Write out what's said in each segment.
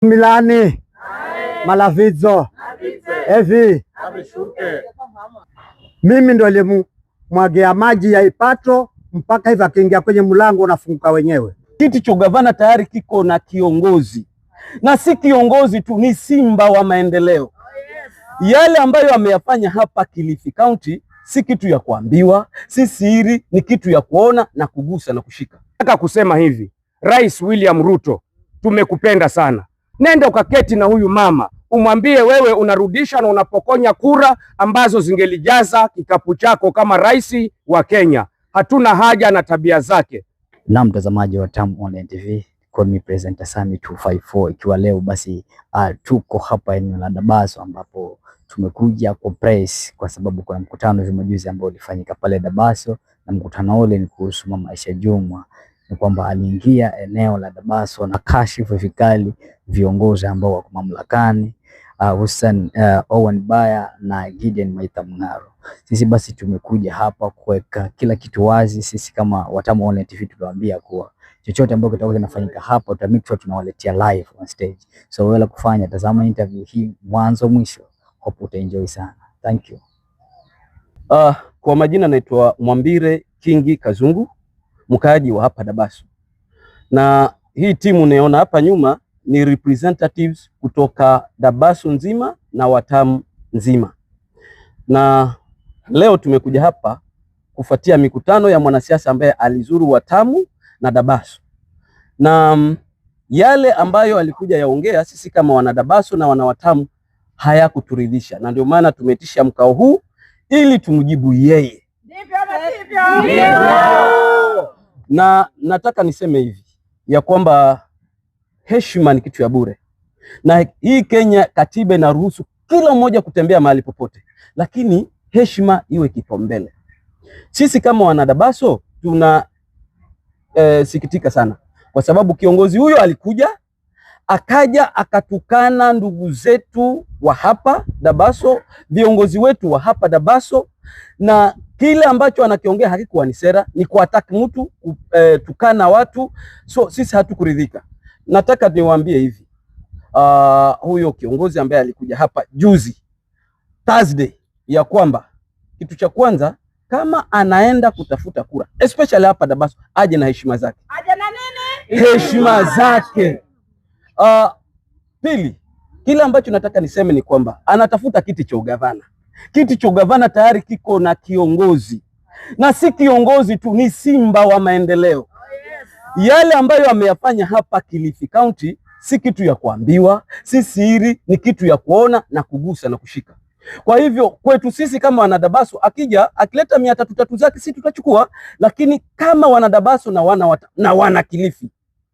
Milani Malavizo Evi mimi ndo mwagia maji ya ipato mpaka hivi akiingia kwenye mlango unafunguka wenyewe. Kiti cha gavana tayari kiko na kiongozi, na si kiongozi tu, ni simba wa maendeleo. Yale ambayo ameyafanya hapa Kilifi County si kitu ya kuambiwa, si siri, ni kitu ya kuona na kugusa na kushika. Nataka kusema hivi, Rais William Ruto, tumekupenda sana. Nenda ukaketi na huyu mama, umwambie wewe unarudisha na unapokonya kura ambazo zingelijaza kikapu chako kama rais wa Kenya. Hatuna haja na tabia zake. Na mtazamaji wa Tamu Online TV, call me presenter Sami 254, ikiwa leo basi tuko hapa eneo la Dabaso ambapo tumekuja kwa press kwa sababu kuna mkutano hivi majuzi ambao ulifanyika pale Dabaso, na mkutano ule ni kuhusu Mama Aisha Jumwa. Ni kwamba aliingia eneo la Dabaso na kashifu vikali viongozi ambao wako mamlakani, hususan Owen Baya na Gideon Maitha Mung'aro. Sisi basi tumekuja hapa kuweka kila kitu wazi. Sisi kama Watamu Online TV tunawaambia kuwa chochote ambacho kitakuwa kinafanyika hapa tutamake sure tunawaletea live on stage. So wewe kufanya, tazama interview hii mwanzo mwisho, hope utaenjoy sana. Thank you. Kwa majina naitwa Mwambire Kingi Kazungu, mkaaji wa hapa Dabaso. Na hii timu unaona hapa nyuma ni representatives kutoka Dabaso nzima na Watamu nzima. Na leo tumekuja hapa kufuatia mikutano ya mwanasiasa ambaye alizuru Watamu na Dabaso. Na yale ambayo alikuja yaongea, sisi kama wana Dabaso na wana Watamu hayakuturidhisha. Na ndio maana tumetisha mkao huu ili tumjibu yeye. Na nataka niseme hivi ya kwamba heshima ni kitu ya bure. Na hii Kenya katiba inaruhusu kila mmoja kutembea mahali popote, lakini heshima iwe kipaumbele. Sisi kama wana Dabaso tuna sikitika sana kwa sababu kiongozi huyo alikuja akaja akatukana ndugu zetu wa hapa Dabaso, viongozi wetu wa hapa Dabaso, na kile ambacho anakiongea hakikuwa ni sera, ni kuataka mtu, tukana watu. So sisi hatukuridhika. Nataka niwaambie hivi, huyo kiongozi ambaye alikuja hapa juzi Thursday, ya kwamba kitu cha kwanza, kama anaenda kutafuta kura especially hapa Dabaso, aje na heshima zake. Aje na nini? Heshima zake. Pili, kile ambacho nataka niseme ni kwamba anatafuta kiti cha ugavana. Kiti cha ugavana tayari kiko na kiongozi, na si kiongozi tu, ni simba wa maendeleo. Yale ambayo ameyafanya hapa Kilifi County si kitu ya kuambiwa, si siri, ni kitu ya kuona na kugusa na kushika. Kwa hivyo kwetu sisi kama wanadabaso, akija akileta 300 zake sisi tutachukua, lakini kama wanadabaso na wana Kilifi,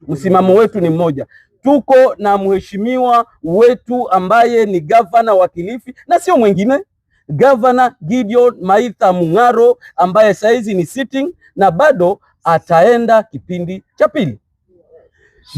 msimamo wetu ni mmoja. Tuko na mheshimiwa wetu ambaye ni gavana wa Kilifi na sio mwingine, Governor Gideon Maitha Mung'aro, ambaye saizi ni sitting na bado ataenda kipindi cha pili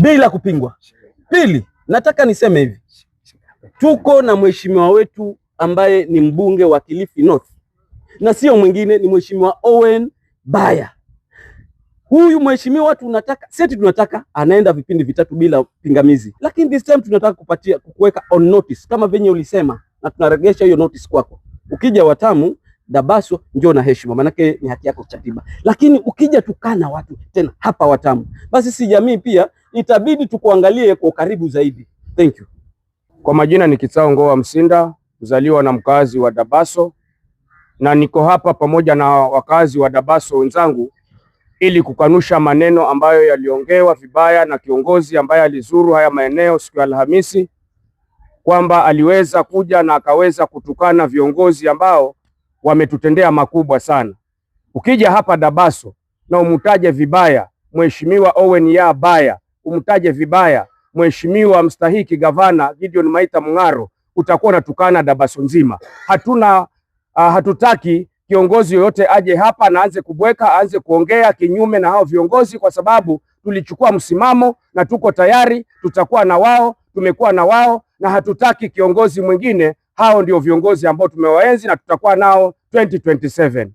bila kupingwa. Pili, nataka niseme hivi, tuko na mheshimiwa wetu ambaye ni mbunge wa Kilifi North na sio mwingine, ni mheshimiwa Owen Baya. Huyu mheshimiwa tunataka anaenda vipindi vitatu bila pingamizi, lakini this time tunataka kuweka on notice kama venye ulisema, na tunaregesha hiyo notice kwako. Ukija Watamu Dabaso njoo na heshima, manake ni haki yako katiba. Lakini ukija tukana watu tena hapa Watamu, basi si jamii pia itabidi tukuangalie kwa karibu zaidi. Thank you. Kwa majina ni Kitsao Ngoa Msinda, mzaliwa na mkazi wa Dabaso, na niko hapa pamoja na wakazi wa Dabaso wenzangu ili kukanusha maneno ambayo yaliongewa vibaya na kiongozi ambaye alizuru haya maeneo siku ya Alhamisi, kwamba aliweza kuja na akaweza kutukana viongozi ambao wametutendea makubwa sana. Ukija hapa Dabaso na umutaje vibaya mheshimiwa Owen Baya, umutaje vibaya mheshimiwa mstahiki gavana Gideon Maitha Mung'aro, utakuwa unatukana Dabaso nzima. Hatutaki kiongozi yoyote aje hapa na aanze kubweka, aanze kuongea kinyume na hao viongozi, kwa sababu tulichukua msimamo na tuko tayari, tutakuwa na wao, tumekuwa na wao, na hatutaki kiongozi mwingine. Hao ndio viongozi ambao tumewaenzi na tutakuwa nao 2027.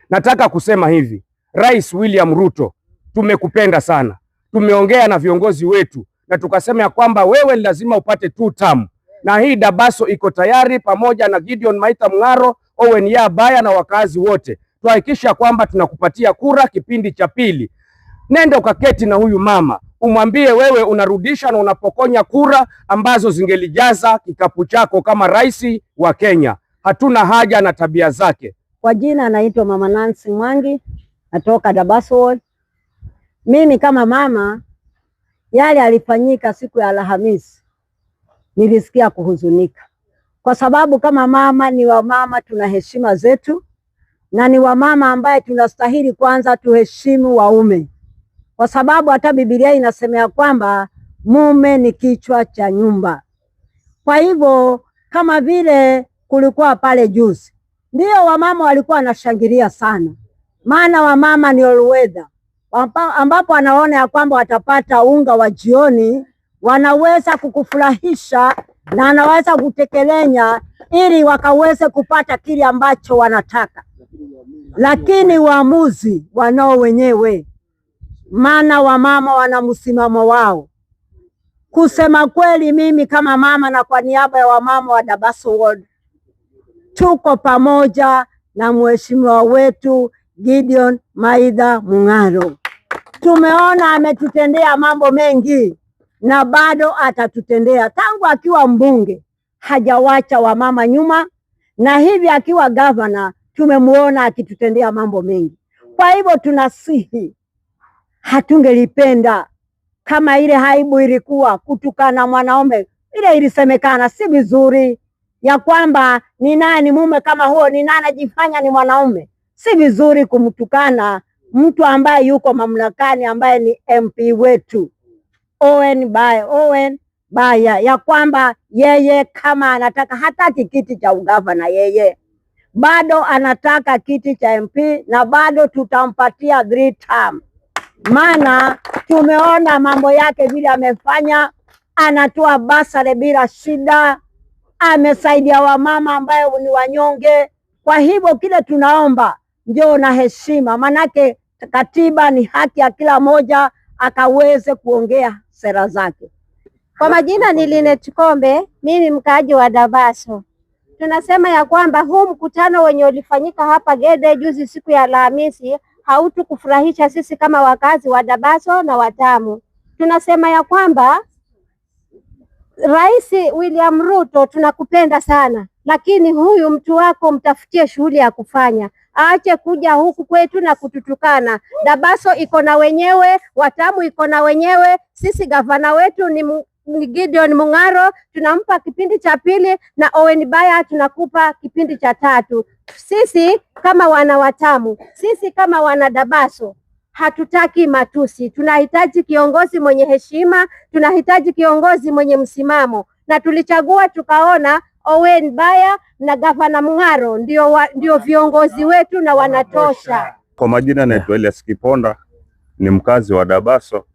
Nataka kusema hivi, Rais William Ruto, tumekupenda sana. Tumeongea na viongozi wetu na tukasema ya kwamba wewe lazima upate 2 term, na hii Dabaso iko tayari pamoja na Gideon Maitha Mung'aro, Owen Yabaya na wakazi wote. Tuhakikisha kwamba tunakupatia kura kipindi cha pili. Nenda ukaketi na huyu mama, umwambie wewe unarudisha na unapokonya kura ambazo zingelijaza kikapu chako kama rais wa Kenya. Hatuna haja na tabia zake. Kwa jina anaitwa Mama Nancy Mwangi, natoka Dabaso. Mimi kama mama, yale alifanyika siku ya Alhamisi nilisikia kuhuzunika, kwa sababu kama mama ni wamama, tuna heshima zetu, na ni wamama ambaye tunastahili kwanza tuheshimu waume, kwa sababu hata Biblia inasemea kwamba mume ni kichwa cha nyumba. Kwa hivyo kama vile kulikuwa pale juzi, ndio wamama walikuwa wanashangilia sana, maana wamama ni all weather, ambapo anaona ya kwamba watapata unga wa jioni, wanaweza kukufurahisha na anaweza kutekelenya ili wakaweze kupata kile ambacho wanataka, lakini waamuzi wanao wenyewe, maana wamama wana msimamo wao. Kusema kweli, mimi kama mama na kwa niaba ya wamama wa Dabaso Ward, tuko pamoja na mheshimiwa wetu Gideon Maitha Mung'aro. Tumeona ametutendea mambo mengi na bado atatutendea. Tangu akiwa mbunge hajawacha wamama nyuma, na hivi akiwa gavana tumemuona akitutendea mambo mengi. Kwa hivyo tunasihi, hatungelipenda kama ile haibu ilikuwa kutukana mwanaume. Ile ilisemekana si vizuri, ya kwamba ni nani mume kama huo, ni nani ajifanya ni mwanaume. Si vizuri kumtukana mtu ambaye yuko mamlakani, ambaye ni MP wetu Owen Baya, ya kwamba yeye kama anataka, hataki kiti cha ugavana, yeye bado anataka kiti cha MP, na bado tutampatia 3 term. Maana tumeona mambo yake vile amefanya, anatoa basari bila shida, amesaidia wamama ambayo ni wanyonge. Kwa hivyo kile tunaomba ndio na heshima, manake katiba ni haki ya kila moja akaweze kuongea sera zake. Kwa majina ni Linet Kombe, mimi mkaaji wa Dabaso. Tunasema ya kwamba huu mkutano wenye ulifanyika hapa Gede juzi siku ya Alhamisi hautukufurahisha sisi kama wakazi wa Dabaso na Watamu. Tunasema ya kwamba Rais William Ruto tunakupenda sana, lakini huyu mtu wako mtafutie shughuli ya kufanya. Aache kuja huku kwetu na kututukana. Dabaso iko na wenyewe, Watamu iko na wenyewe. Sisi gavana wetu ni Gideon Mung'aro, tunampa kipindi cha pili, na Owen Baya tunakupa kipindi cha 3. Sisi kama wana Watamu, sisi kama wana Dabaso hatutaki matusi. Tunahitaji kiongozi mwenye heshima, tunahitaji kiongozi mwenye msimamo, na tulichagua tukaona Owen Baya na gavana Mung'aro ndio viongozi wetu na wanatosha. Kwa majina naitwa Elias Kiponda, ni mkazi wa Dabaso.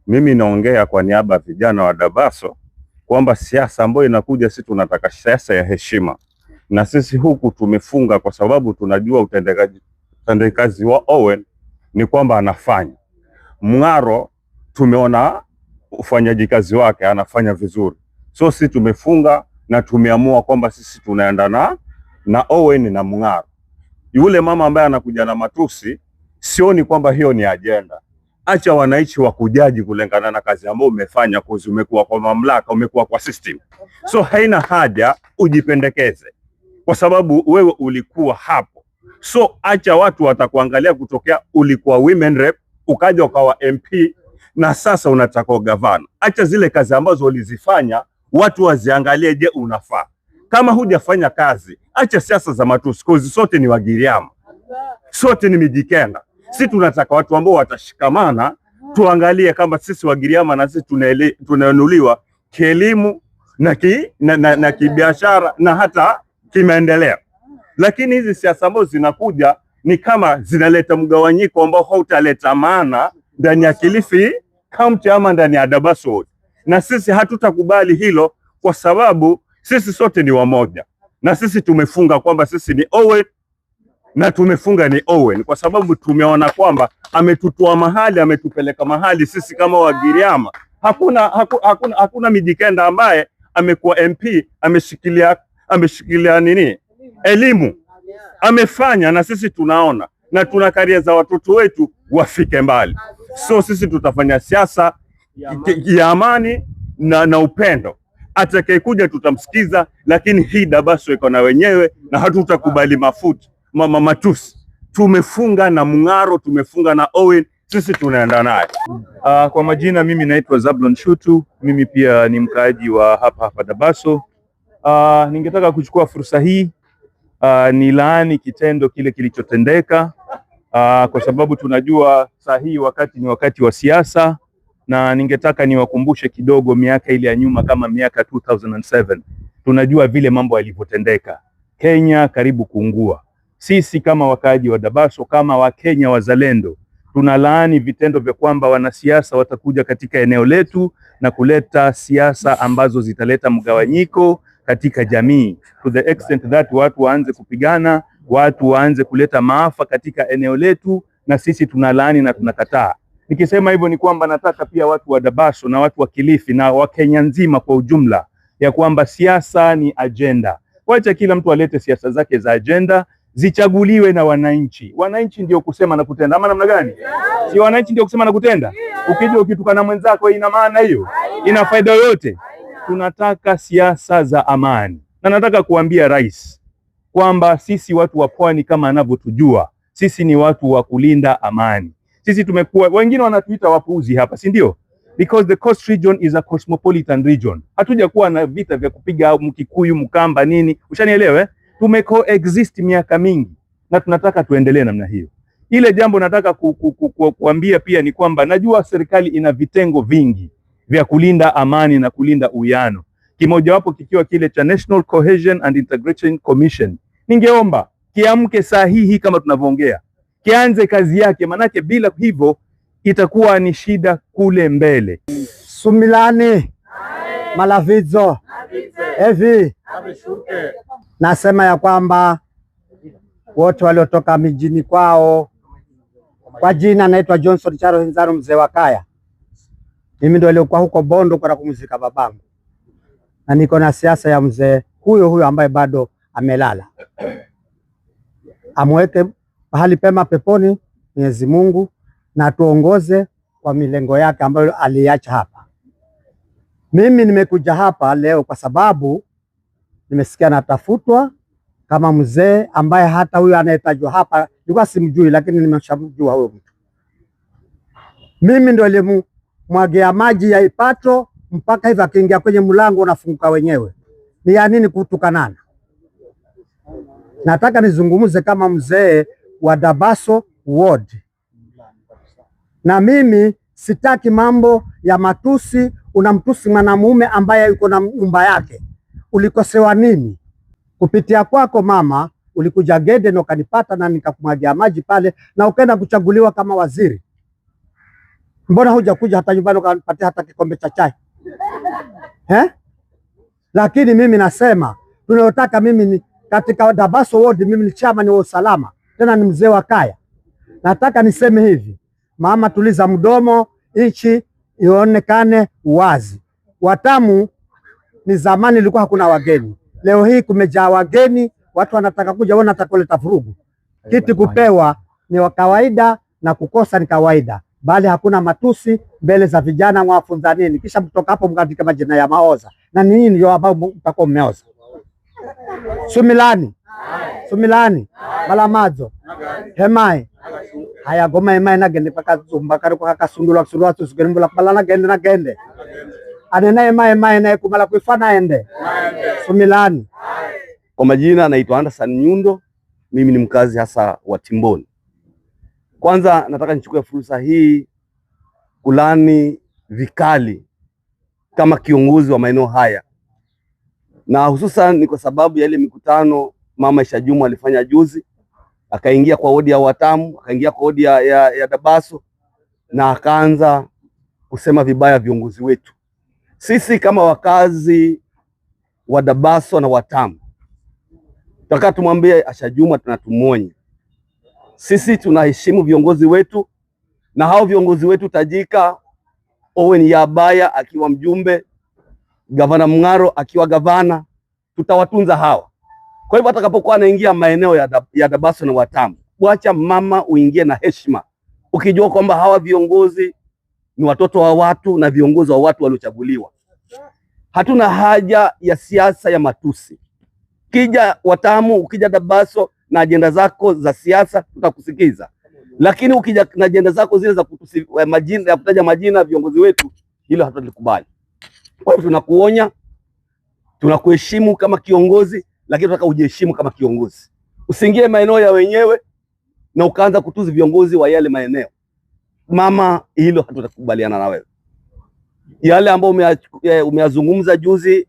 Mimi naongea kwa niaba ya vijana wa Dabaso kwamba siasa ambayo inakuja, sisi tunataka siasa ya heshima, na sisi huku tumefunga kwa sababu tunajua utendekazi wa Owen ni kwamba anafanya. Mung'aro tumeona ufanyaji kazi wake, anafanya vizuri. So sisi tumefunga na tumeamua kwamba sisi tunaenda na Owen na Mung'aro. Yule mama ambaye anakuja na matusi, sioni kwamba hiyo ni agenda. Acha wananchi wa kujaji kulingana na kazi ambayo umefanya, kwa umekuwa kwa mamlaka, umekuwa kwa system. So haina haja ujipendekeze, kwa sababu wewe ulikuwa hapo. So acha watu watakuangalia kutokea ulikuwa women rep, ukaja ukawa MP, na sasa unataka gavana. Acha zile kazi ambazo ulizifanya watu waziangalie, je, unafaa. Kama hujafanya kazi, acha siasa za matusi, kozi sote ni Wagiriama, sote ni Mijikenda. Sisi tunataka watu ambao watashikamana, tuangalie kama sisi Wagiriama na sisi tunainuliwa kielimu na kibiashara na hata kimaendeleo. Lakini hizi siasa ambazo zinakuja ni kama zinaleta mgawanyiko ambao hautaleta maana ndani ya Kilifi County ama ndani ya Dabaso. Na sisi hatutakubali hilo, kwa sababu sisi sote ni wamoja, na sisi tumefunga kwamba sisi ni Owen na tumefunga ni Owen, kwa sababu tumeona kwamba ametutoa mahali, ametupeleka mahali. Sisi kama Wagiriama Hakuna Mijikenda ambaye amekuwa MP ameshikilia nini elimu, amefanya, na sisi tunaona na tuna karia za watoto wetu wafike mbali. So sisi tutafanya siasa ya amani na upendo. Atakayekuja tutamsikiza, lakini hii Dabaso iko na wenyewe na hatutakubali matusi. Tumefunga na Mung'aro, tumefunga na Owen, sisi tunaenda naye. Kwa majina mimi naitwa Zablon Shutu, mimi pia ni mkaaji wa hapa Dabaso. Ningetaka kuchukua fursa hii ni laani kitendo kile kilichotendeka, kwa sababu tunajua saa hii wakati ni wakati wa siasa, na ningetaka niwakumbushe kidogo miaka ile ya nyuma, kama miaka 2007 tunajua vile mambo yalivyotendeka, Kenya karibu kuungua. Sisi kama wakaaji wa Dabaso, kama Wakenya wazalendo, tunalaani vitendo vya kwamba wanasiasa watakuja katika eneo letu na kuleta siasa ambazo zitaleta mgawanyiko katika jamii, to the extent that watu waanze kupigana, watu waanze kuleta maafa katika eneo letu, na sisi tunalaani na tunakataa. Nikisema hivyo ni kwamba nataka pia watu wa Dabaso na watu wa Kilifi na wa Kenya nzima kwa ujumla ya kwamba siasa ni agenda. Wacha kila mtu alete siasa zake za agenda, zichaguliwe na wananchi. Wananchi ndio kusema na kutenda, ama namna gani? Si wananchi ndio kusema na kutenda? Ukija ukitukana mwenzako, ina maana hiyo? Ina faida yoyote? Tunataka siasa za amani, na nataka kuambia rais kwamba sisi watu wa pwani, kama anavyotujua, sisi ni watu wa kulinda amani. Sisi tumekuwa, wengine wanatuita wapuuzi hapa, si ndio? Because the Coast region is a cosmopolitan region. Hatuja kuwa na vita vya kupiga Mkikuyu, Mkamba nini, ushanielewa eh? Tumecoexist miaka mingi na tunataka tuendelee namna hiyo. Ile jambo nataka kuambia pia ni kwamba najua serikali ina vitengo vingi vya kulinda amani na kulinda uwiano, kimojawapo kikiwa kile cha National Cohesion and Integration Commission. Ningeomba kiamke saa hii kama tunavyoongea, kianze kazi yake, manake bila hivyo itakuwa ni shida kule mbele. Sumilani Malavizo Evi, nasema ya kwamba wote waliotoka mijini kwao, kwa jina naitwa Johnson Charo Henzaro, mzee wa kaya. Mimi ndio nilikuwa huko Bondo kwa kumzika babangu, na niko na siasa ya mzee huyo ambaye bado amelala. Amweke pahali pema peponi Mwenyezi Mungu, na tuongoze kwa milengo yake ambayo aliacha hapa. Mimi nimekuja hapa leo kwa sababu nimesikia natafutwa kama mzee ambaye hata huyo anayetajwa hapa nilikuwa simjui, lakini nimeshamjua huyo mtu. Mimi ndio nilimwagia maji ya Ipato mpaka hivi akiingia kwenye mlango unafunguka wenyewe. Ni ya nini kutukanana? Nataka nizungumze kama mzee wa Dabaso Ward, na mimi sitaki mambo ya matusi. Unamtusi mwanamume ambaye yuko na nyumba yake, ulikosewa nini? Kupitia kwako mama ulikuja Gede na ukanipata na nikakumwagia maji pale na ukaenda kuchaguliwa kama waziri. Mbona hujakuja hata nyumbani ukanipatia hata kikombe cha chai? Lakini mimi nasema tunayotaka, mimi ni katika Dabaso Ward, mimi ni chama ni wa usalama, tena ni mzee wa kaya. Nataka niseme hivi, mama, tuliza mdomo, nchi ionekane wazi. Watamu ni zamani ilikuwa hakuna wageni, leo hii kumejaa wageni, watu wanataka kuja, wanataka kuleta vurugu. Kiti kupewa ni wa kawaida na kukosa ni kawaida, bali hakuna matusi mbele za vijana. Mwafunza nini? Kisha mtoka hapo mkaandika majina ya maoza na nini ndio ambao mtako mmeoza. Sumilani Malamadzo Hemai haya goma Hemai nagende paka zumba kari kwa kasundula kusundula tusugeni mbula palana gende anena Hemai na kumala kuifana ende Sumilani. Kwa majina anaitwa Anderson Nyundo, mimi ni mkazi hasa wa Timboni. Kwanza nataka nichukue fursa hii kulani vikali kama kiongozi wa maeneo haya, na hususan ni kwa sababu ya ile mikutano Mama Aisha Juma alifanya juzi, akaingia kwa wodi ya Watamu, akaingia kwa wodi ya Dabaso na akaanza kusema vibaya viongozi wetu. Sisi kama wakazi wa Dabaso na Watamu tunataka tumwambie Aisha Juma, tunatumuonya. Sisi tunaheshimu viongozi wetu, na hao viongozi wetu tajika Owen Yabaya akiwa mjumbe, gavana Mng'aro akiwa gavana, tutawatunza hawa. Kwa hivyo atakapokuwa anaingia maeneo ya Dabaso na Watamu, wacha mama uingie na heshima, ukijua kwamba hawa viongozi ni watoto wa watu na viongozi wa watu waliochaguliwa. Hatuna haja ya siasa ya matusi. Ukija Watamu, ukija Dabaso na ajenda zako za siasa tutakusikiza, lakini ukija na ajenda zako zile za kutusi majina, ya kutaja majina viongozi wetu, hilo hatutakubali. Kwa hivyo tunakuonya, tunakuheshimu kama kiongozi, lakini tunataka ujiheshimu kama kiongozi. Usiingie maeneo ya wenyewe na ukaanza kutuzi viongozi wa yale maeneo. Mama, hilo hatutakubaliana na wewe. Yale ambayo umeyazungumza juzi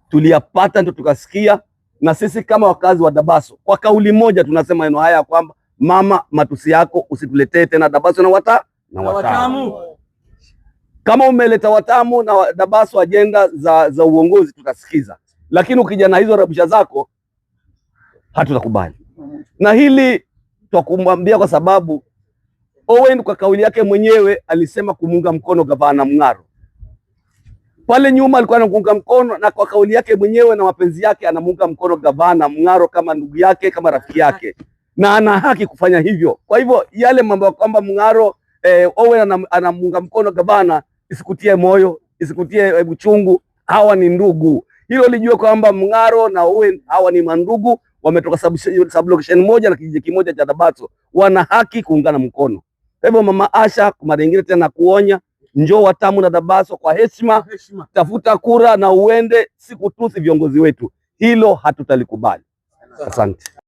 tuliyapata, ndio tukasikia, na sisi kama wakazi wa Dabaso kwa kauli moja tunasema neno haya kwamba mama, matusi yako usituletee tena Dabaso na Watamu. Kama umeleta Watamu na Dabaso ajenda za uongozi tutasikiza, lakini ukija na hizo rabusha zako hatutakubali. Na hili tutakumwambia kwa sababu Owen kwa kauli yake mwenyewe alisema kumunga mkono gavana Mng'aro. Pale nyuma alikuwa anamuunga mkono, na kwa kauli yake mwenyewe na mapenzi yake anamuunga mkono gavana Mng'aro kama ndugu yake, kama rafiki yake, na ana haki kufanya hivyo. Kwa hivyo yale mambo kwamba Mng'aro Owen anamuunga mkono gavana, isikutie moyo, isikutie uchungu. Hawa ni ndugu. Hilo lijue kwamba Mng'aro na Owen hawa ni mandugu, wametoka sublocation moja na kijiji kimoja cha Dabaso, wana haki kuungana mkono. Kwa hivyo Mama Asha, kwa mara nyingine tena kuonya, njoo Watamu na Dabaso kwa heshima, tafuta kura na uende, si kutusi viongozi wetu. Hilo hatutalikubali. Asante.